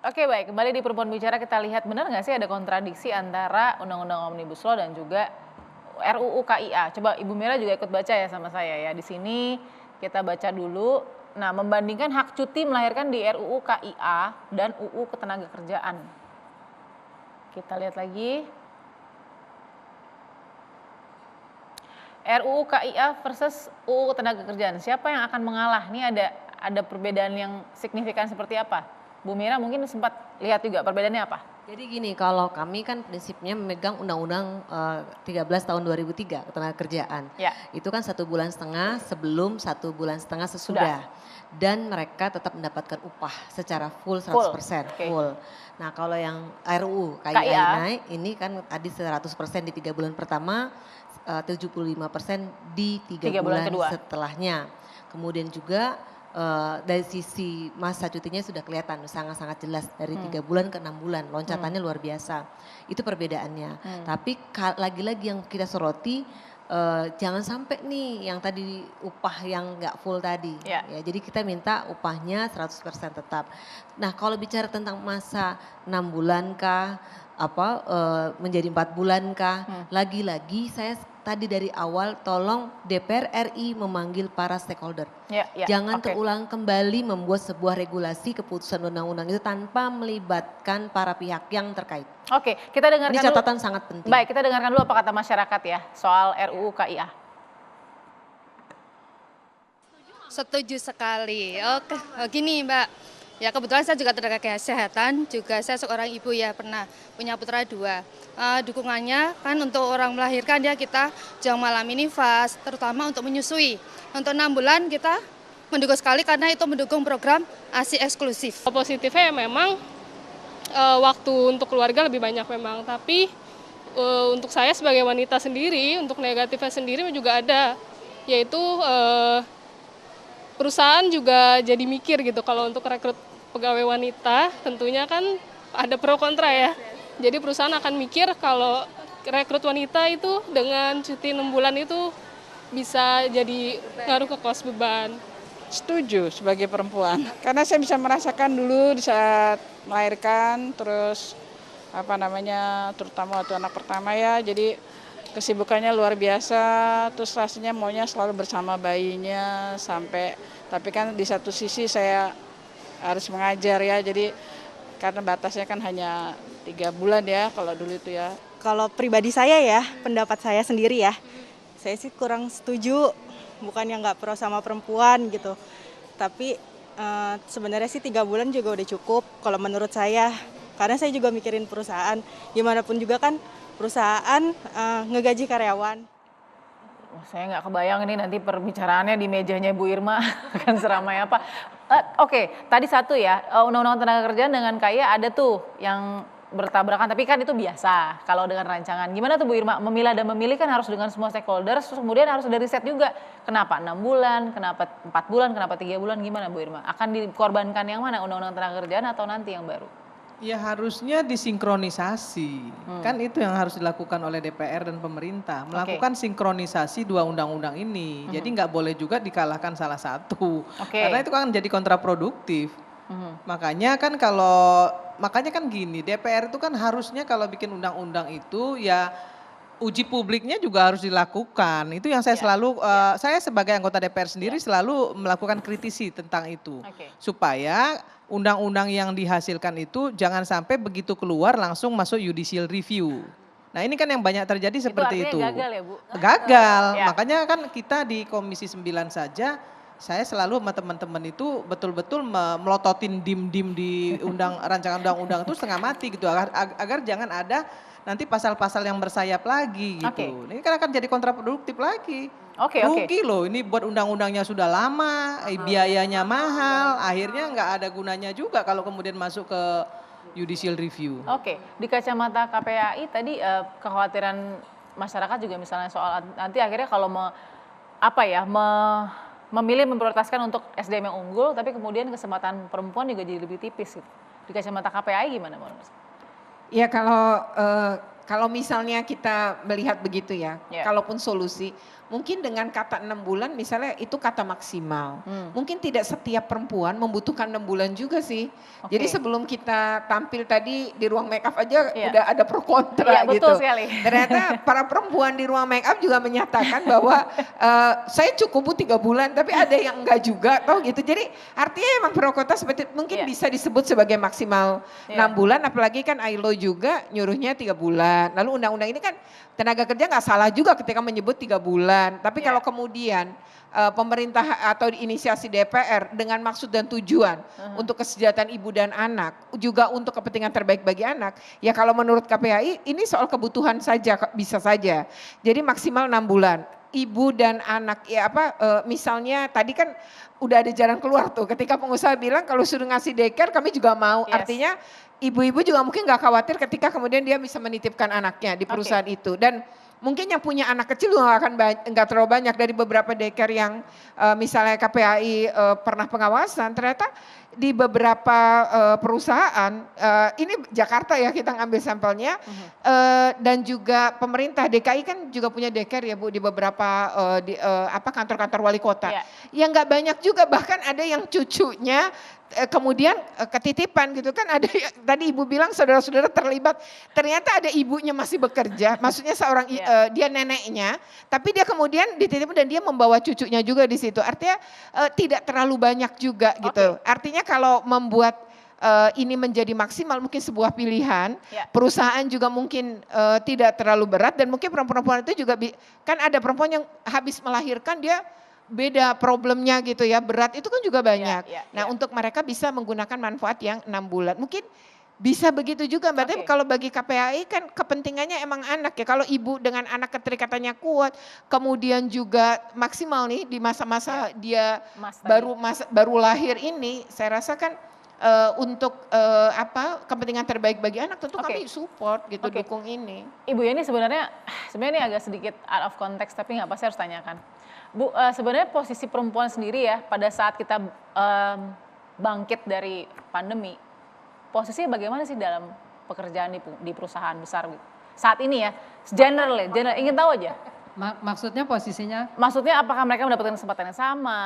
Oke baik, kembali di Perempuan Bicara kita lihat benar nggak sih ada kontradiksi antara Undang-Undang Omnibus Law dan juga RUU KIA. Coba Ibu Mira juga ikut baca ya sama saya ya. Di sini kita baca dulu. Nah, membandingkan hak cuti melahirkan di RUU KIA dan UU Ketenagakerjaan. Kita lihat lagi. RUU KIA versus UU Ketenagakerjaan. Siapa yang akan mengalah? Ini ada perbedaan yang signifikan seperti apa? Bu Mira mungkin sempat lihat juga perbedaannya apa? Jadi gini, kalau kami kan prinsipnya memegang Undang-Undang 13 tahun 2003 Ketenagakerjaan. Ya. Itu kan 1,5 bulan sebelum, 1,5 bulan sesudah. Dan mereka tetap mendapatkan upah secara full 100%. Full. Nah kalau yang RUU KIA naik, ini kan tadi 100% di 3 bulan pertama, 75% di 3 bulan setelahnya. Kemudian juga dari sisi masa cutinya sudah kelihatan sangat-sangat jelas dari 3 bulan ke 6 bulan, loncatannya luar biasa. Itu perbedaannya. Tapi lagi-lagi yang kita soroti jangan sampai nih yang tadi upah yang nggak full tadi. Ya, jadi kita minta upahnya 100% tetap. Nah kalau bicara tentang masa 6 bulan kah, menjadi 4 bulan kah, lagi-lagi saya tadi dari awal tolong DPR RI memanggil para stakeholder. Jangan terulang kembali membuat sebuah regulasi keputusan undang-undang itu tanpa melibatkan para pihak yang terkait. Oke, kita dengarkan ini catatan sangat penting. Baik, kita dengarkan dulu apa kata masyarakat ya soal RUU KIA. Setuju sekali. Oke, gini Mbak. Ya kebetulan saya juga tenaga kesehatan, juga saya seorang ibu ya pernah punya putra 2. Dukungannya kan untuk orang melahirkan ya kita jam malam ini fast, terutama untuk menyusui. Untuk 6 bulan kita mendukung sekali karena itu mendukung program ASI eksklusif. Positifnya ya memang waktu untuk keluarga lebih banyak memang, tapi untuk saya sebagai wanita sendiri, untuk negatifnya sendiri juga ada, yaitu perusahaan juga jadi mikir gitu kalau untuk rekrut pegawai wanita tentunya kan ada pro kontra ya. Jadi perusahaan akan mikir kalau rekrut wanita itu dengan cuti 6 bulan itu bisa jadi ngaruh ke kos beban. Setuju sebagai perempuan, karena saya bisa merasakan dulu di saat melahirkan, terus terutama waktu anak pertama ya, jadi kesibukannya luar biasa, terus rasanya maunya selalu bersama bayinya tapi kan di satu sisi saya harus mengajar ya, jadi karena batasnya kan hanya 3 bulan ya kalau dulu itu ya. Kalau pribadi saya ya, pendapat saya sendiri ya, saya sih kurang setuju, bukan yang nggak pro sama perempuan gitu, tapi sebenarnya sih 3 bulan juga udah cukup kalau menurut saya, karena saya juga mikirin perusahaan, gimana pun juga kan perusahaan ngegaji karyawan. Saya nggak kebayang ini nanti perbicaraannya di mejanya Bu Irma akan seramai apa. Oke, tadi satu ya, Undang-Undang Ketenagakerjaan dengan KIA ada tuh yang bertabrakan, tapi kan itu biasa kalau dengan rancangan. Gimana tuh Bu Irma, memilah dan memilih kan harus dengan semua stakeholders, terus kemudian harus ada riset juga. Kenapa 6 bulan, kenapa 4 bulan, kenapa 3 bulan, gimana Bu Irma? Akan dikorbankan yang mana, Undang-Undang Ketenagakerjaan atau nanti yang baru? Ya harusnya disinkronisasi, kan itu yang harus dilakukan oleh DPR dan pemerintah, melakukan sinkronisasi 2 undang-undang ini. Jadi nggak boleh juga dikalahkan salah satu, karena itu kan jadi kontraproduktif. Makanya kan gini, DPR itu kan harusnya kalau bikin undang-undang itu ya uji publiknya juga harus dilakukan. Itu yang saya selalu, saya sebagai anggota DPR sendiri selalu melakukan kritisi tentang itu. Supaya undang-undang yang dihasilkan itu jangan sampai begitu keluar langsung masuk judicial review. Nah ini kan yang banyak terjadi seperti itu. Gagal ya Bu? Gagal, makanya kan kita di Komisi 9 saja, saya selalu sama teman-teman itu betul-betul melototin dim-dim di rancangan undang-undang itu setengah mati gitu, agar jangan ada nanti pasal-pasal yang bersayap lagi gitu. Ini kan akan jadi kontraproduktif lagi. Rugi loh, ini buat undang-undangnya sudah lama, biayanya mahal, akhirnya nggak ada gunanya juga kalau kemudian masuk ke judicial review. Di kacamata KPAI tadi kekhawatiran masyarakat juga misalnya soal nanti akhirnya kalau memilih memprioritaskan untuk SDM yang unggul, tapi kemudian kesempatan perempuan juga jadi lebih tipis gitu. Di kacamata KPAI gimana Mbak? Ya kalau misalnya kita melihat begitu ya, kalaupun solusi, mungkin dengan kata 6 bulan misalnya itu kata maksimal. Mungkin tidak setiap perempuan membutuhkan 6 bulan juga sih. Jadi sebelum kita tampil tadi di ruang make up aja udah ada pro kontra gitu. Betul sekali. Ternyata para perempuan di ruang make up juga menyatakan bahwa saya cukup 3 bulan tapi ada yang enggak juga tau gitu. Jadi artinya emang pro kontra seperti mungkin bisa disebut sebagai maksimal 6 bulan, apalagi kan ILO juga nyuruhnya 3 bulan. Lalu undang-undang ini kan tenaga kerja nggak salah juga ketika menyebut 3 bulan. Tapi kalau kemudian pemerintah atau inisiasi DPR dengan maksud dan tujuan untuk kesejahteraan ibu dan anak, juga untuk kepentingan terbaik bagi anak, ya kalau menurut KPAI ini soal kebutuhan saja, bisa saja. Jadi maksimal 6 bulan. Ibu dan anak, ya misalnya tadi kan udah ada jalan keluar tuh ketika pengusaha bilang kalau suruh ngasih daycare kami juga mau. Artinya ibu-ibu juga mungkin nggak khawatir ketika kemudian dia bisa menitipkan anaknya di perusahaan itu. Dan mungkin yang punya anak kecil juga nggak terlalu banyak. Dari beberapa daycare yang misalnya KPAI pernah pengawasan, ternyata di beberapa perusahaan, ini Jakarta ya kita ngambil sampelnya, dan juga pemerintah DKI kan juga punya daycare ya Bu di beberapa kantor-kantor wali kota. Yang nggak banyak juga, bahkan ada yang cucunya kemudian ketitipan gitu kan, ada tadi ibu bilang saudara-saudara terlibat, ternyata ada ibunya masih bekerja, maksudnya seorang dia neneknya, tapi dia kemudian dititipkan dan dia membawa cucunya juga di situ. Artinya tidak terlalu banyak juga gitu. Artinya kalau membuat ini menjadi maksimal mungkin sebuah pilihan, perusahaan juga mungkin tidak terlalu berat, dan mungkin perempuan-perempuan itu juga kan ada perempuan yang habis melahirkan dia beda problemnya gitu ya, berat itu kan juga banyak. Nah untuk mereka bisa menggunakan manfaat yang 6 bulan. Mungkin bisa begitu juga Mbak, tapi kalau bagi KPAI kan kepentingannya emang anak ya. Kalau ibu dengan anak keterikatannya kuat, kemudian juga maksimal nih di masa-masa dia baru lahir ini, saya rasa kan untuk kepentingan terbaik bagi anak tentu kami support gitu, dukung ini. Ibu Yani sebenarnya ini agak sedikit out of context tapi nggak apa, saya harus tanyakan. Bu, sebenarnya posisi perempuan sendiri ya pada saat kita bangkit dari pandemi, posisinya bagaimana sih dalam pekerjaan di perusahaan besar saat ini ya, general ingin tahu aja. Maksudnya posisinya? Maksudnya apakah mereka mendapatkan kesempatan yang sama?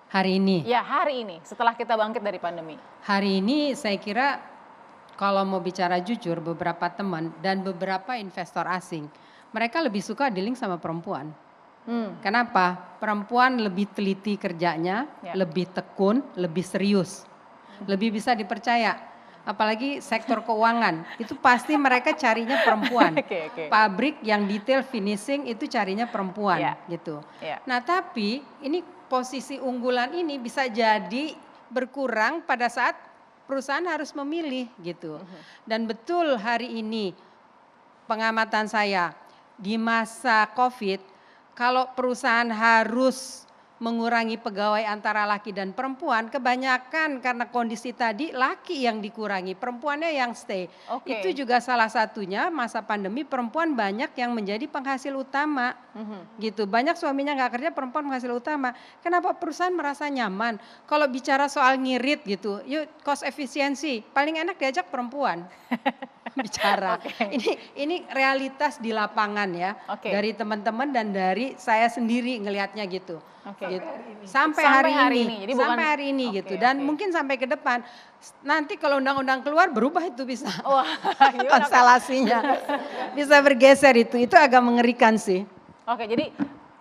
Hari ini? Ya hari ini setelah kita bangkit dari pandemi. Hari ini saya kira kalau mau bicara jujur, beberapa teman dan beberapa investor asing, mereka lebih suka dealing sama perempuan. Kenapa? Perempuan lebih teliti kerjanya, lebih tekun, lebih serius, lebih bisa dipercaya. Apalagi sektor keuangan, itu pasti mereka carinya perempuan. Pabrik yang detail finishing itu carinya perempuan gitu. Nah tapi ini posisi unggulan ini bisa jadi berkurang pada saat perusahaan harus memilih gitu. Dan betul hari ini pengamatan saya di masa COVID, kalau perusahaan harus mengurangi pegawai antara laki dan perempuan, kebanyakan karena kondisi tadi laki yang dikurangi, perempuannya yang stay. Itu juga salah satunya masa pandemi perempuan banyak yang menjadi penghasil utama gitu. Banyak suaminya nggak kerja, perempuan penghasil utama. Kenapa perusahaan merasa nyaman? Kalau bicara soal ngirit gitu, yuk cost efisiensi, paling enak diajak perempuan. Bicara. Ini realitas di lapangan ya, dari teman-teman dan dari saya sendiri ngelihatnya gitu. Gitu. Sampai hari ini. Jadi sampai hari ini gitu. Dan mungkin sampai ke depan. Nanti kalau undang-undang keluar berubah itu bisa. Konstelasinya bisa bergeser itu agak mengerikan sih. Jadi